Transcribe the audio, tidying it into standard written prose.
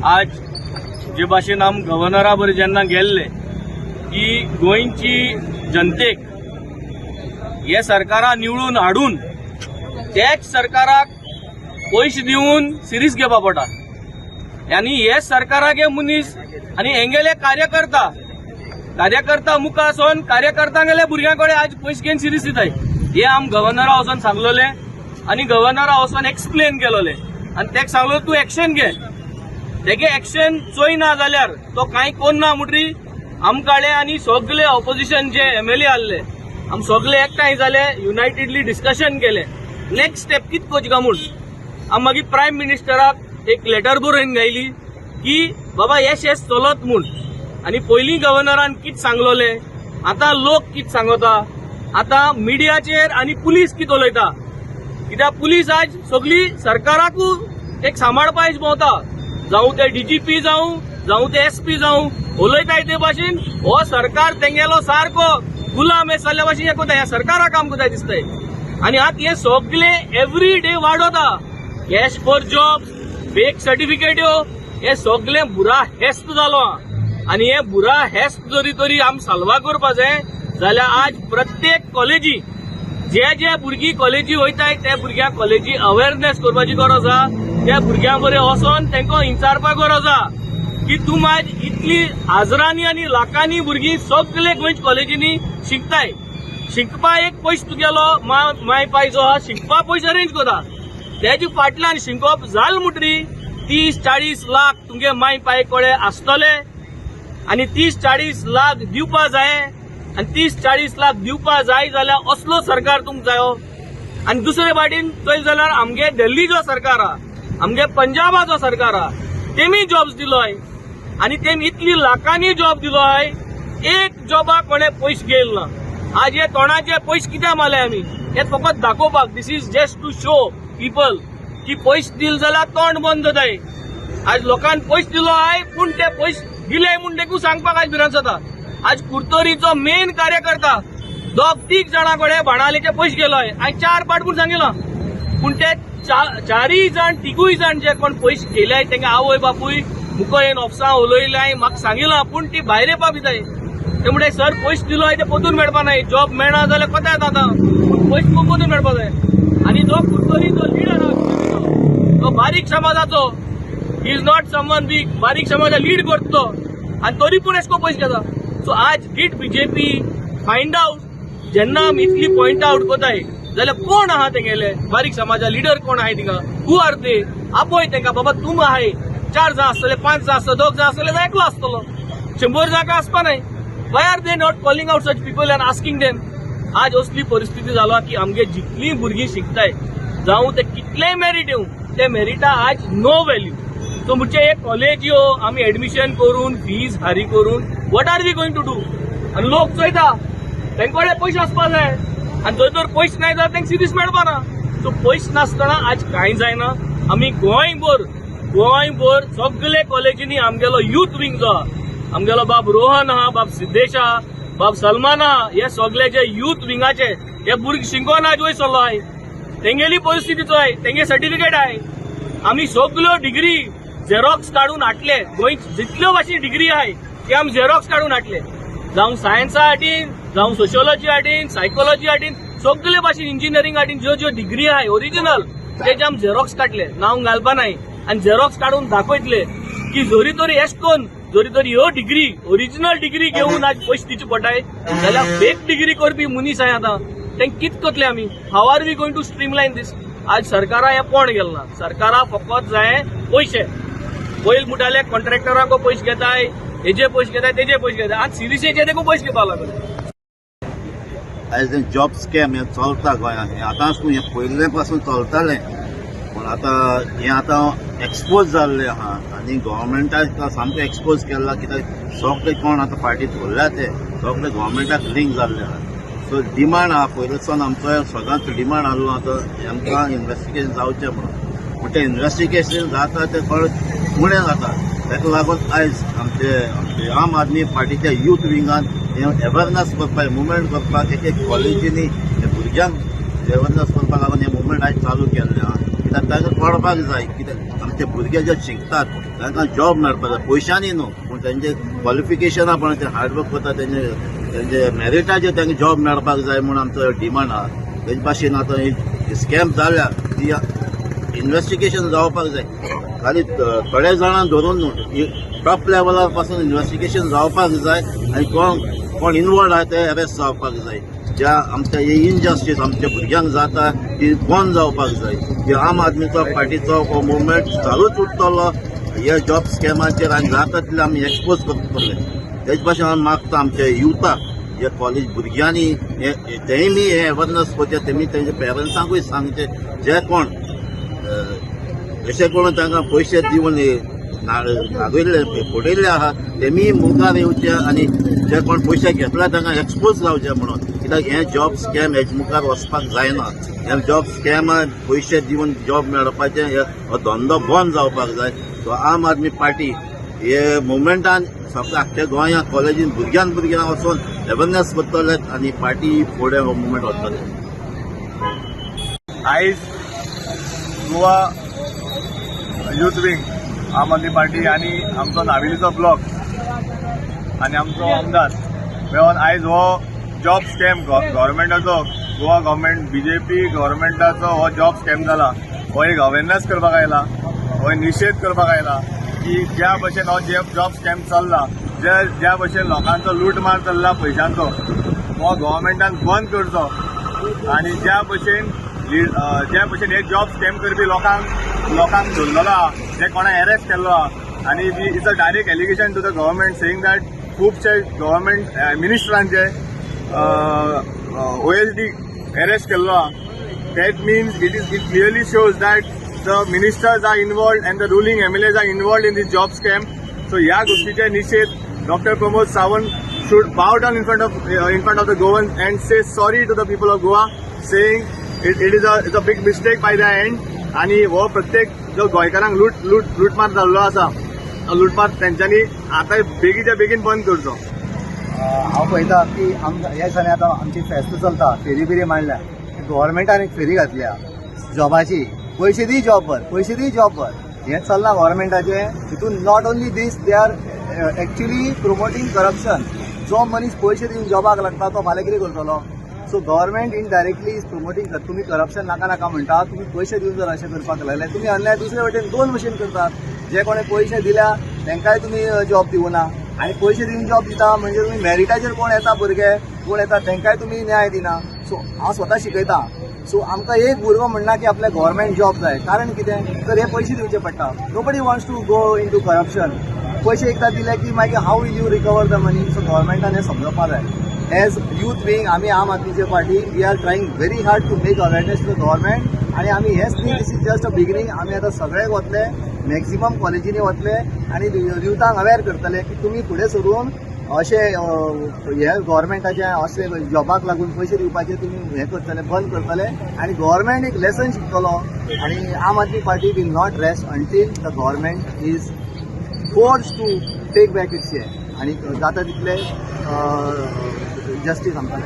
आज जे भाशेन आम गव्हर्नरा बरें जेन्ना गेल्ले की गोंयची जनतेक हे सरकारा निवडून हाडून त्याच सरकाराक पयशे दिवन सिरीस घेवपा पडटा आनी हे सरकाराक हे मनीस आनी हेंगेले कार्यकर्ता मुखार सोन कार्यकर्त्यांगेले भुरग्यां कडेन आज पयशे घेवन सिरीस दिताय हे आम गव्हर्नरा वचोन सांगलोले आनी गव्हर्नरा वचोन एक्सप्लेन केलोले आनी तेका सांगलो तूं एक्शन घे तेगे एक्शन चोयना जाल्यार तो कांय कोन्ना म्हणटरी आमकाडे आनी सगळे ऑपोजिशन जे एमएलए आसले आम सगळे एकठांय जाले युनायटेडली डिस्कशन केले नेक्स्ट स्टेप कित कोच गा म्हूण आम मागीर प्रायम मिनिस्टराक एक लेटर बरोवन गायली की बाबा हे शेस चलत म्हूण आनी पयलीं गव्हर्नरान कित सांगलोले आतां लोक कित सांगता आतां मिडियाचेर आनी पुलीस कित उलयता कित्याक पुलीस आज सगळी सरकाराकू एक सांबाळपाक भोंवता जावं ते डीजीपी जावं ते एसपी जावं उलयताय ते भाशेन हो सरकार तेंगेलो सारको गुलाम जाल्ल्या भाशेन हे कोता ह्या सरकाराक काम कोताय दिसताय आनी आतां हे सगळे एवरी डे वाडोता कॅश फॉर जॉब्स फेक सर्टिफिकेट्यो हे सगळे बुरा हेस्त जालो आनी हे बुरा हेस्त जरी तरी आम साल्वा करपा जाय जाल्यार आज प्रत्येक कॉलेजी जे भुरगीं कॉलेजी वयताय त्या भुरग्यांक कॉलेजी अवेअरनेस करपाची गरज आहा त्या भुरग्यां बरें वचोन तांकां विचारपाक गरज आहा की तूं आज इतली हजारांनी आनी लाखांनी भुरगीं सगळे गोंयच्या कॉलेजींनी शिकताय शिकपा एक पयसो तुगेलो माय पाय जो आहा शिकपा पयशे अरेंज कोता त्याची फाटल्यान शिकप जाल म्हणटरी 30-40 लाख तुमगे माय पाय कडेन आसतले आनी 30-40 लाख दिवपा जाय आनी 30-40 लाख दिवपा जाय जाल्यार असलो सरकार तुमकां जायो आनी दुसरे वाटेन चोयल जाल्यार आमगे दिल्ली जो सरकार आहा आमगे पंजाबाचो सरकार आहा तेमी जॉब्स दिलोय आनी तेमी इतली लाखांनी जॉब दिलोय एक जॉबाक कोणे पयशे घेयल ना आज हे तोंडाचे पयशे कित्याक मारले आमी हे फकत दाखोवपाक this is just to show people की पयशे दिल जाल्यार तोंड बंद जाताय आज लोकांनी पयशे दिलो आय पूण ते पयशे दिले म्हूण देखून सांगपाक आज भिरांत जाता आज कुर्तोरीचो मेन कार्यकर्ता 2-3 जाणां कडेन भाणालेचे पयशे गेलोय हांवें 4 पाट म्हूण सांगिलां पूण ते 4 जाण 3 जाण जे कोण पयशे केले तेंगे आवय बापूय मुको येवन ऑफिसां उलयल्याय म्हाका सांगिलां पूण ती भायर येवपा भिताय ते म्हणटा सर पयशे दिलोय ते परतून मेळपा नाय जॉब मेळना जाल्यार कोता येता आतां पयशे परतून मेळपा जाय आनी जो कुर्तोरीचो लिडर आहा तो बारीक समाजाचो he is not someone big बारीक समाजा लीड करता आनी तरी पूण एशको पयशे घेता सो आज डीड बीजेपी फायंड आउट जेन्ना आमी इतली पॉइंट आउट कोताय जाल्यार कोण आहा तेंगेले बारीक समाजा लिडर कोण आहाय थिंगा हू आर ते आपय तेंका बाबा तुम आहाय 4 जाण आसतले 5 जाण आसतले 2 जाण आसतले जाल्यार एकलो आसतलो 100 जागा आसपा नाय Y are they not calling out such people end asking them आज असली परिस्थिती जाला की आमगे जितली भुरगीं शिकताय जावं ते कितलेय मेरीट येवं ते मेरिटा आज नो व्हॅल्यू सो म्हणजे एक कॉलेजियो आमी एडमिशन करून फीज हारी करून what are we going to do आनी लोक चोयता तेंचे कडेन पयशे आसपा जाय आनी जर तर पयशे नाय जाल्यार तेंका सिरीस मेळपा ना सो पयशे नासतना आज कांय जायना आमी गोंयभर सगळे कॉलेजींनी आमगेलो युथ विंग जो आहा आमगेलो बाब रोहन आहा बाब सिद्धेश आहा बाब सलमान आहा हे सगळे जे युथ विंगाचे हे भुरगे शिकोवन आज वयर सरलो आहाय तेंगेली परिस्थिती चोय तेंगे सर्टिफिकेट आहाय आमी सगळ्यो डिग्री झेरॉक्स काढून हाडले गोंय जितल्यो भाशेन डिग्री आहाय ते आमी झेरॉक्स काढून हाडले जावं सायन्सा हाडीन जावं सोशियोलॉजी हाडीन सायकोलॉजी हाडीन सगळे भाशेन इंजिनियरींग हाडीन ज्यो डिग्री आहाय ओरिजिनल तेजे आमी झेरॉक्स काडले नांव घालपा नाय आनी झेरॉक्स काढून दाखयतले की जोरी तरी एशकोन जोरी तरी ह्यो डिग्री ओरिजिनल डिग्री घेवन आज पयशे दिवचे पडटाय जाल्यार फेक डिग्री करपी मनीस आहाय आतां तेंक कित करतले आमी how are we going to streamline this आज सरकारा हे कोण गेल ना सरकारा फकत जाय पयशे पयलीं म्हणटाले कॉन्ट्रॅक्टरांको पयशे घेताय हेजे पयशे घेताय तेजे पयशे घेताय आज सिरीसेचे देखून पयशे घेवपा लागले आयज जॉब स्कॅम हे चलता गोंयांत. हे आतांच न्हू, हे पयले पासून चलतालें, पूण आतां हें आतां एक्सपोज जाल्लें आहा आनी गव्हर्मेंटाक सामकें एक्सपोज केलां. कित्याक सगळे कोण आतां फाटीं धरल्या ते सगळे गव्हर्मेंटाक लिंक जाल्ले आहा. सो डिमांड आहा, पयलींच्यान आमचो सगळ्यांत डिमांड आहलो आतां आमकां इन्व्हेस्टिगेशन जावचें म्हणून. पूण तें इन्व्हेस्टिगेशन जाता तें फुडें जाता. ताका लागून आयज आमचे आम आदमी पार्टीच्या यूथ विंगान हे अवेरनेस करपाक, मुवमेंट करपाक, एक कॉलेजींनी भुरग्यांक अवेरनेस करपा लागून हे मुवमेंट आयज चालू केल्लें आहा. कित्याक तांकां कळपाक जाय, कित्याक आमचे भुरगे जे शिकतात तांकां जॉब मेळपाक जाय, पयशांनी न्हू, पूण तेंचे क्वॉलिफिकेशना पण ते हार्डवर्क करता तेंचे मेरिटाचेर तांकां जॉब मेळपाक जाय म्हणून आमचो डिमांड आहा. तेजे भाशेन आतां ही स्कॅम जाल्या ती इन्व्हेस्टिगेशन जावपाक जाय. खाली थोड्या जाणांक धरून न्हू, टॉप लेवला पासून इन्व्हेस्टिगेशन जावपाक जाय आनी कोण इनवॉल्ड आहा ते अरेस्ट जावपाक जाय. ज्या आमच्या हे इनजस्टीस आमच्या भुरग्यांक जाता ती बंद जावपाक जाय. जे आम आदमीचो पार्टीचो हो मुवमेंट चालूच उरतलो हे जॉब स्कॅमाचेर आनी जाता तितले आमी एक्सपोज करतले. तेच भाशेन हांव मागता आमच्या युथाक, जे कॉलेज भुरग्यांनी तेमी हे अवेरनेस करचे, तेमी तेंच्या पेरंट्सांकूय सांगचे, जे कोण अशें करून तांकां पयशे दिवन नागयल्ले फोडयल्ले आहा तेमी मुखार येवचे आनी जे कोण पयशे घेतला तांकां एक्सपोज जावचे म्हणून. कित्याक हे जॉब स्कॅम हेजे मुखार वचपाक जायना. हे जॉब स्कॅमान पयशे दिवन जॉब मेळपाचे हो धंदो बंद जावपाक जाय. सो आम आदमी पार्टी हे मुवमेंटान सगळ्या आख्ख्या गोंयांत कॉलेजीन भुरग्यांक वचून अवेरनेस करतले आनी पार्टी फुडें हो मुवमेंट वतले. आयज गोवा यूथ विंग आम आदमी पार्टी आनी आमचो नावेलीचो ब्लॉक आनी आमचो आमदार मेळोन आयज हो जॉब स्कॅम गव्हर्मेंटाचो, गोवा गव्हर्मेंट बीजेपी गव्हर्मेंटाचो हो जॉब स्कॅम जाला हो एक अवेरनेस करपाक आयला, हो निशेध करपाक आयला की ज्या भशेन हो जॉब स्कॅम चल्ला, ज्या भशेन लोकांचो लूटमार चल्ला पयशांचो, हो गव्हर्मेंटान बंद करचो. आनी ज्या भशेन हे जॉब स्कॅम करपी लोकांक धरलेलो आहा, जे कोणाक अरेस्ट केल्लो आहा. आनी it's a direct allegation to the government saying that खुबशे गव्हर्मेंट मिनिस्टरांचे OSD अरेस्ट केल्लो आहा. That means it clearly shows that the ministers are involved and the ruling MLAs are involved in this job scam. So ह्या गोष्टीचे निशेध doctor Pramod Sawant should bow down in front of the Goans and say sorry to the people of Goa, saying it is a big mistake by their end. आणि हो प्रत्येक जो गोंयकारांक लूटमार जाल्लो आसा, लूटमार तेंच्यांनी आतां बेगीच्या बेगीन बंद करचो. हांव पळयता की ह्या दिसांनी आतां आमची फेस्त चलता, फेरी बिरी मांडल्या, गव्हर्मेंटान एक फेरी घातल्या जॉबाची. पयशे दी जॉब भर हें चल्लां गव्हर्मेंटाचें. हितून not only this, they are actually promoting corruption. जो मनीस पयशे दिवन जॉबाक लागता तो फाल्यां कितें करतलो? So government indirectly is promoting करता. तुमी करप्शन नाका म्हणटा, तुमी पयशे दिवन जर अशें करपाक लागले, तुमी अन्याय दुसरे वटेन दोन भशेन करतात. जे कोणें पयशे दिल्या तांकांय तुमी जॉब दिवना, आनी पयशे दिवन जॉब दिता म्हणजे तुमी मेरिटाचेर कोण येता, भुरगे कोण येता तांकांय तुमी न्याय दिना. सो हांव स्वता शिकयता. सो आमकां एक भुरगो म्हणना की आपल्या गव्हर्मेंट जॉब जाय, कारण कितें तर हे पयशे दिवचे पडटा. Nobody wants to go into corruption. पयशे एकदा दिले की मागीर how will you recover the money. So गव्हर्मेंटान हें समजपाक जाय. एज यूथ विंग आमी आम आदमीचे party we are trying very hard to make awareness to the government. आनी आमी हेच न्ही, this is just a beginning. आमी आतां सगळेक वतले, मॅक्झिमम कॉलेजींनी वतले आनी युथांक अवेर करतले की तुमी फुडें सरून अशें हे गव्हर्मेंटाचे अशे जॉबाक लागून पयशे दिवपाचे तुमी हें करतले, बंद करतले. आनी गव्हर्मेंट एक लेसन शिकतलो. आनी Aam Aadmi party will not rest until the government is force to take back its share. आनी जाता तितले जस्टीस आमकां